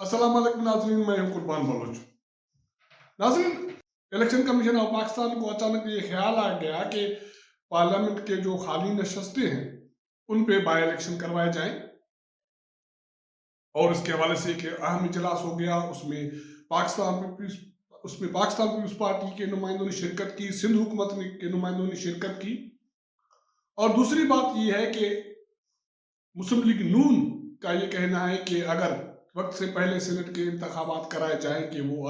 अस्सलाम वालेकुम नाज़रीन, मैं हूं कुर्बान बलोच। नाज़रीन, इलेक्शन कमीशन ऑफ पाकिस्तान को अचानक ये ख्याल आ गया कि पार्लियामेंट के जो खाली नशस्तें हैं उन पे बाई इलेक्शन करवाए जाएं, और इसके हवाले से एक अहम इजलास हो गया। उसमें पाकिस्तान पीपल्स पार्टी के नुमाइंदों ने शिरकत की, सिंध हुकूमत के नुमाइंदों ने शिरकत की। और दूसरी बात यह है कि मुस्लिम लीग नून का ये कहना है कि अगर वक्त से पहले सेनेट के इंतखाबात कराए जाएं कि वो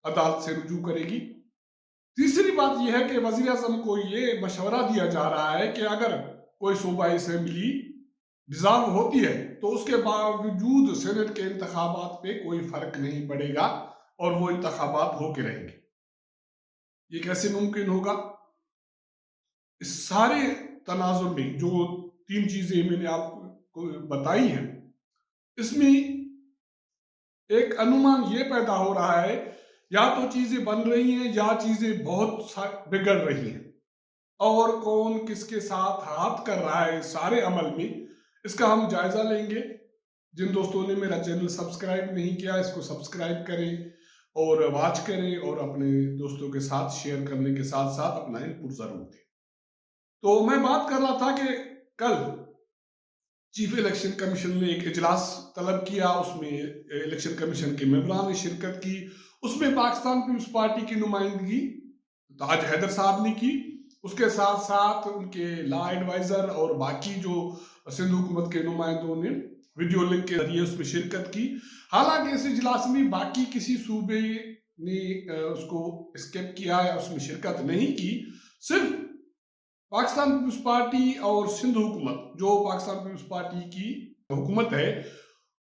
अदालत से रुजू करेगी। तीसरी बात यह है कि वज़ीर आज़म को ये मशवरा दिया जा रहा है कि अगर कोई सूबाई असेंबली डिज़ाल्व होती है तो उसके बावजूद सेनेट के इंतखाबात पे कोई फर्क नहीं पड़ेगा और वो इंतखाबात होके रहेंगे। ये कैसे मुमकिन होगा? इस सारे तनाजुर में जो तीन चीजें मैंने आपको बताई हैं, इसमें एक अनुमान ये पैदा हो रहा है, या तो चीजें बन रही हैं या चीजें बहुत बिगड़ रही हैं, और कौन किसके साथ हाथ कर रहा है सारे अमल में, इसका हम जायजा लेंगे। जिन दोस्तों ने मेरा चैनल सब्सक्राइब नहीं किया, इसको सब्सक्राइब करें और वॉच करें, और अपने दोस्तों के साथ शेयर करने के साथ साथ अपना इनपुट जरूर दें। तो मैं बात कर रहा था कि कल चीफ इलेक्शन कमीशन ने एक इजलास तलब किया, उसमें इलेक्शन कमीशन के मेंबरान ने शिरकत की। उसमें पाकिस्तान पीपल्स पार्टी की नुमाइंदगी ताज हैदर साहब ने की, उसके साथ साथ उनके लॉ एडवाइजर और बाकी जो सिंध हुकूमत के नुमाइंदों ने वीडियो लिंक के जरिए उसमें शिरकत की। हालांकि इस इजलास में बाकी किसी सूबे ने उसको स्किप किया या उसमें शिरकत नहीं की। सिर्फ पाकिस्तान पीपल्स पार्टी और सिंध हुकूमत, जो पाकिस्तान पीपल्स पार्टी की हुकूमत है,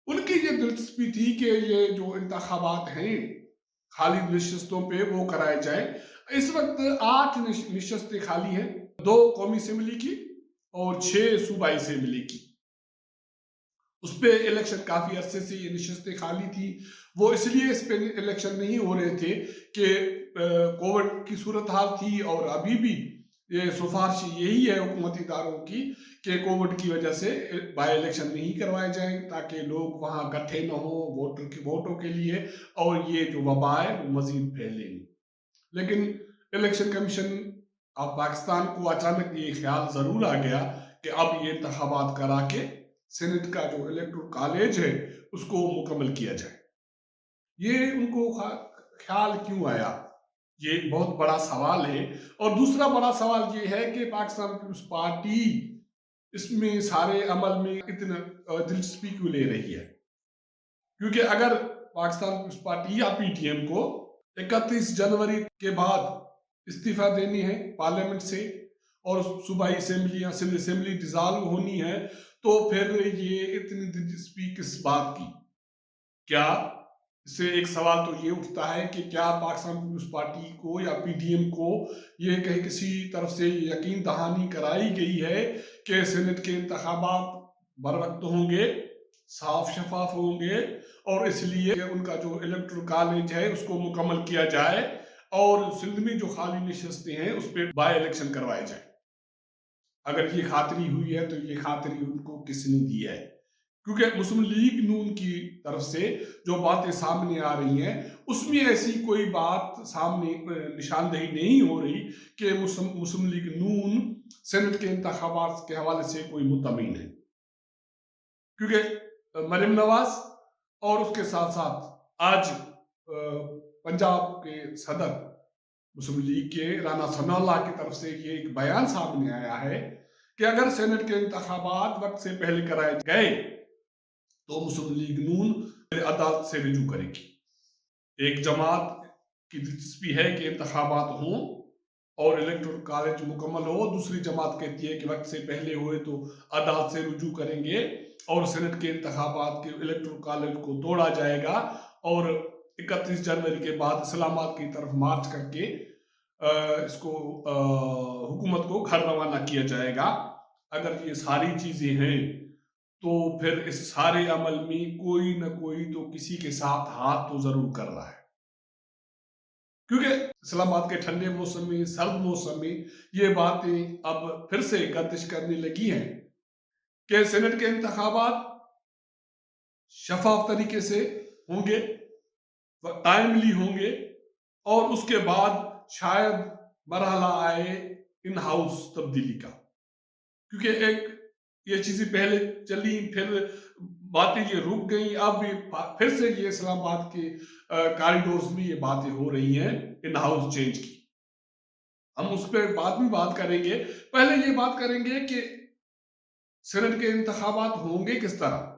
उनकी ये दिलचस्पी थी कि ये जो इंतखाबात हैं खाली नशस्तों पे वो कराए जाए। इस वक्त 8 नशस्तें खाली हैं, 2 कौमी असेंबली की और 6 सूबाई असेंबली की। उस पे इलेक्शन काफी अरसे से ये नशस्तें खाली थी। वो इसलिए इस पे इलेक्शन नहीं हो रहे थे कि कोविड की सूरत हाल थी, और अभी भी ये सिफारिश यही है हुकूमती इदारों की कि कोविड की वजह से बाई इलेक्शन नहीं करवाए जाएं, ताकि लोग वहां इकट्ठे न हो वोटों के लिए, और ये जो वबा है वो मजीद फैले नहीं। लेकिन इलेक्शन कमीशन ऑफ पाकिस्तान को अचानक ये ख्याल जरूर आ गया कि अब ये इंतखाबात करा के सेनेट का जो इलेक्टोरल कॉलेज है उसको मुकम्मल किया जाए। ये उनको ख्याल क्यों आया, ये बहुत बड़ा सवाल है। और दूसरा बड़ा सवाल ये है कि पाकिस्तान पीपल्स पार्टी इसमें सारे अमल में इतना दिलचस्पी क्यों ले रही है? क्योंकि अगर पाकिस्तान पीपल्स पार्टी या पीटीएम को 31 जनवरी के बाद इस्तीफा देनी है पार्लियामेंट से, और सूबाई असेंबली या सिंध असेंबली डिसॉल्व होनी है, तो फिर ये इतनी दिलचस्पी किस बात की? क्या इससे एक सवाल तो ये उठता है कि क्या पाकिस्तान पीपल्स पार्टी को या पीटीएम को ये कहीं किसी तरफ से यकीन दहानी कराई गई है कि सेनेट के इंतखाबात बर वक्त होंगे, साफ शफाफ होंगे, और इसलिए उनका जो इलेक्टोरल कॉलेज है उसको मुकम्मल किया जाए, और सिंध में जो खाली नशस्तें हैं उस पर बाई इलेक्शन करवाए जाए। अगर ये खातरी हुई है तो ये खातरी उनको किसने दी है? क्योंकि मुस्लिम लीग नून की तरफ से जो बातें सामने आ रही हैं उसमें ऐसी कोई बात सामने निशानदेही नहीं हो रही कि मुस्लिम लीग नून सेनेट के इंतखाबात के हवाले से कोई मुतमिन है। क्योंकि मरियम नवाज और उसके साथ साथ आज पंजाब के सदर मुस्लिम लीग के राना सनाउल्लाह की तरफ से ये एक बयान सामने आया है कि अगर सेनेट के इंतखाबात वक्त से पहले कराए गए तो मुस्लिम लीग नून अदालत से रिजू करेगी। एक जमात की दिलचस्पी है कि इंतखाबात हों और इलेक्टोरल कॉलेज मुकम्मल हो, दूसरी जमात कहती है कि वक्त से पहले हुए तो अदालत से रुजू करेंगे और सेनेट के इंतखाबात के इलेक्टोरल कॉलेज को तोड़ा जाएगा, और 31 जनवरी के बाद इस्लामाबाद की तरफ मार्च करके इसको हुकूमत को घर रवाना किया जाएगा। अगर ये सारी चीजें हैं तो फिर इस सारे अमल में कोई ना कोई तो किसी के साथ हाथ तो जरूर कर रहा है। क्योंकि इस्लामाबाद के ठंडे मौसम में, सर्द मौसम में ये बातें अब फिर से गर्दिश करने लगी हैं कि सेनेट के इंतखाबात शफाफ तरीके से होंगे, टाइमली होंगे, और उसके बाद शायद मरहला आए इन हाउस तब्दीली का, क्योंकि एक ये चीजें पहले चली, फिर बातें ये रुक गई, अब ये फिर से ये इस्लामाबाद के कॉरिडोर्स में ये बातें हो रही हैं इन हाउस चेंज की। हम उस पर बाद में बात करेंगे, पहले ये बात करेंगे कि सेनेट के इंतखाबात होंगे किस तरह,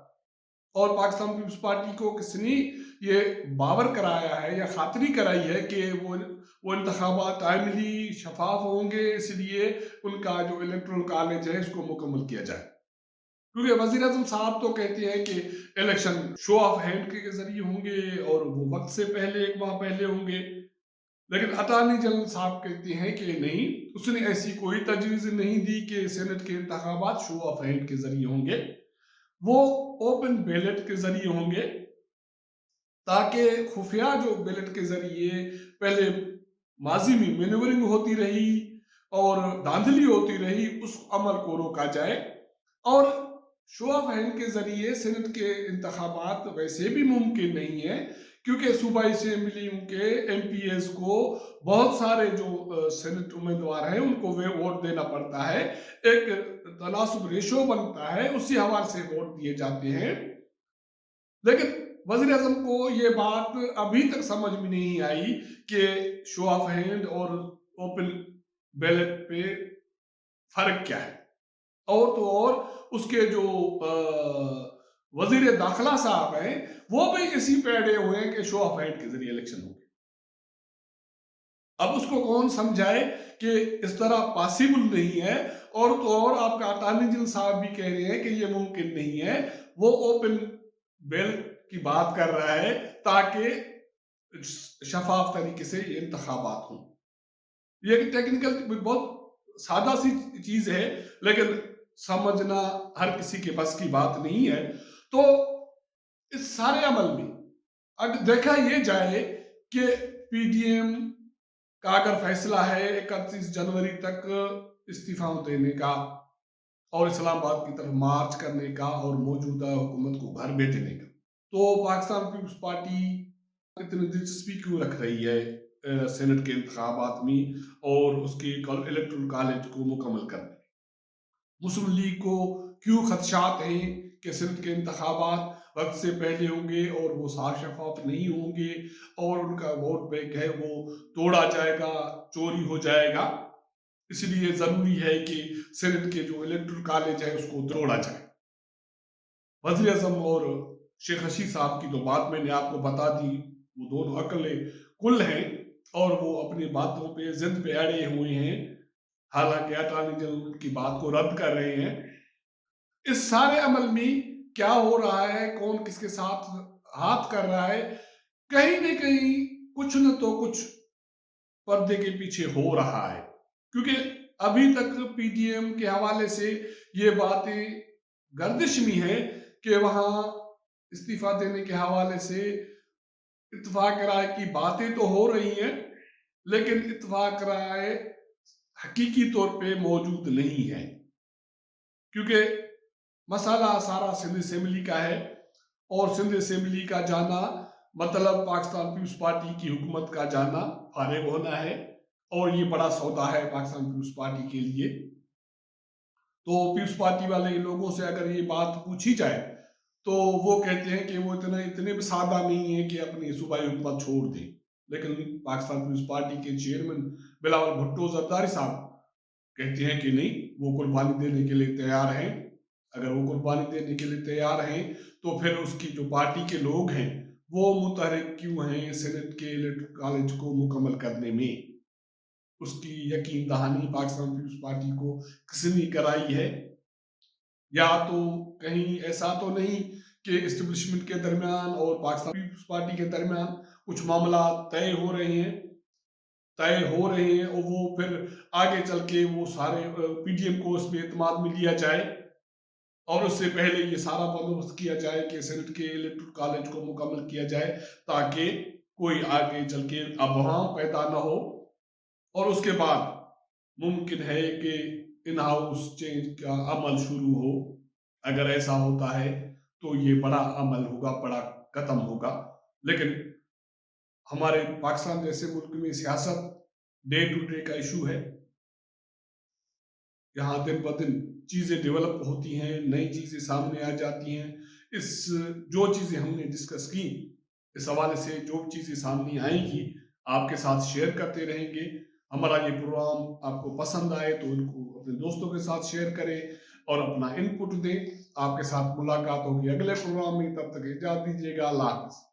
और पाकिस्तान पीपल्स पार्टी को किसने ये बावर कराया है या खातरी कराई है कि वो इंतखाबात टाइमली शफाफ होंगे, इसलिए उनका जो इलेक्टोरल कॉलेज है इसको मुकम्मल किया जाए। क्योंकि वज़ीर आज़म साहब तो कहते हैं कि इलेक्शन शो ऑफ हैंड के जरिए होंगे और वो वक्त से पहले, एक माह पहले होंगे, लेकिन अटॉर्नी जनरल साहब कहते हैं कि नहीं, उसने ऐसी कोई तजवीज़ नहीं दी कि सेनेट के इंतखाबात शो ऑफ हैंड के जरिए होंगे, वो ओपन बैलेट के जरिए होंगे, ताकि खुफिया जो बैलेट के जरिए पहले माजी में मैन्यूवरिंग होती रही और धांधली होती रही, उस अमल को रोका जाए। और शो ऑफ हैंड के जरिए सेनेट के इंतखाबात वैसे भी मुमकिन नहीं है, क्योंकि सूबाई असेंबली के एमपीएस को बहुत सारे जो सेनेट उम्मीदवार हैं उनको वे वोट देना पड़ता है, एक तनासुब रेशो बनता है, उसी हवाले से वोट दिए जाते हैं। लेकिन वज़ीर आज़म को ये बात अभी तक समझ में नहीं आई कि शो ऑफ हैंड और ओपन बैलेट पे फर्क क्या है। और तो और उसके जो वजीर दाखिला साहब हैं वो भी इसी पे अड़े हुए हैं कि शो ऑफ हैंड के जरिए इलेक्शन होंगे। अब उसको कौन समझाए कि इस तरह पॉसिबल नहीं है, और तो और आपका अटॉर्नी जनरल साहब भी कह रहे हैं कि ये मुमकिन नहीं है, वो ओपन बेल की बात कर रहा है ताकि शफाफ तरीके से ये इंतखाबात हों। ये टेक्निकल बहुत सादा सी चीज है, लेकिन समझना हर किसी के बस की बात नहीं है। तो इस सारे अमल में अगर देखा ये जाए कि पीडीएम का अगर फैसला है 31 जनवरी तक इस्तीफा देने का और इस्लामाबाद की तरफ मार्च करने का और मौजूदा हुकूमत को घर भेजने का, तो पाकिस्तान पीपल्स पार्टी इतनी दिलचस्पी क्यों रख रही है सेनेट के इंतखाबात में और उसके इलेक्टोरल कॉलेज को मुकम्मल करने? मुस्लिम लीग को क्यों खदशात हैं कि सेनेट के इंतखाबात वक्त से पहले होंगे और वो साफ शफाफ नहीं होंगे और उनका वोट बैंक है वो तोड़ा जाएगा, चोरी हो जाएगा, इसलिए जरूरी है कि सेनेट के जो इलेक्टोरल कॉलेज है उसको तोड़ा जाए। वज़ीर आज़म और शेख रशीद साहब की तो बात मैंने आपको बता दी, वो दोनों अकल कुल हैं और वो अपनी बातों पे जिद पे अड़े हुए हैं, हालांकि अटॉर्नी जनरल की बात को रद्द कर रहे हैं। इस सारे अमल में क्या हो रहा है, कौन किसके साथ हाथ कर रहा है, कहीं न कहीं कुछ न तो कुछ पर्दे के पीछे हो रहा है, क्योंकि अभी तक पीडीएम के हवाले से ये बातें गर्दिश में है कि वहां इस्तीफा देने के हवाले से इत्तफाक राय की बातें तो हो रही हैं, लेकिन इत्तफाक राय हकीकी तौर पे मौजूद नहीं है, क्योंकि मसाला सारा सिंध असेंबली का है और सिंध असेंबली का जाना मतलब पाकिस्तान पीपल्स पार्टी की हुकूमत का जाना फारिग होना है, और ये बड़ा सौदा है पाकिस्तान पीपल्स पार्टी के लिए। तो पीपल्स पार्टी वाले लोगों से अगर ये बात पूछी जाए तो वो कहते हैं कि वो इतने भी सादा नहीं है कि अपनी सूबाई हुकूमत छोड़ दें, लेकिन पाकिस्तान पीपल्स पार्टी के चेयरमैन बिलावल भुट्टो जरदारी साहब कहते हैं कि नहीं, वो कुर्बानी देने के लिए तैयार हैं। अगर वो कुर्बानी देने के लिए तैयार हैं तो फिर उसकी जो पार्टी के लोग हैं वो मुतहरिक क्यों हैं सेनेट के इलेक्टोरल कॉलेज को मुकम्मल करने में? उसकी यकीन दहानी पाकिस्तान पीपल्स पार्टी को किसने कराई है? या तो कहीं ऐसा तो नहीं कि एस्टेब्लिशमेंट के दरमियान और पाकिस्तान पीपल्स पार्टी के दरमियान कुछ मामला तय हो रहे हैं और वो फिर आगे चल के वो सारे पीडीएम को उसमें एतमाद में लिया जाए और उससे पहले ये सारा बंदोबस्त किया जाए कि सेनेट के इलेक्टोरल कॉलेज को मुकम्मल किया जाए, ताकि कोई आगे चल के अबहम पैदा न हो, और उसके बाद मुमकिन है कि इन हाउस चेंज का अमल शुरू हो। अगर ऐसा होता है तो ये बड़ा अमल होगा, बड़ा कदम होगा। लेकिन हमारे पाकिस्तान जैसे मुल्क में सियासत डे टू डे का इशू है। यहाँ दिन ब दिन चीजें डेवलप होती हैं, नई चीजें सामने आ जाती हैं। जो चीजें हमने डिस्कस की, इस हवाले से जो चीजें सामने आएंगी आपके साथ शेयर करते रहेंगे। हमारा ये प्रोग्राम आपको पसंद आए तो इनको अपने दोस्तों के साथ शेयर करें और अपना इनपुट दें। आपके साथ मुलाकात होगी अगले प्रोग्राम में, तब तक इजाजत दीजिएगा। अल्लाह हाफिज।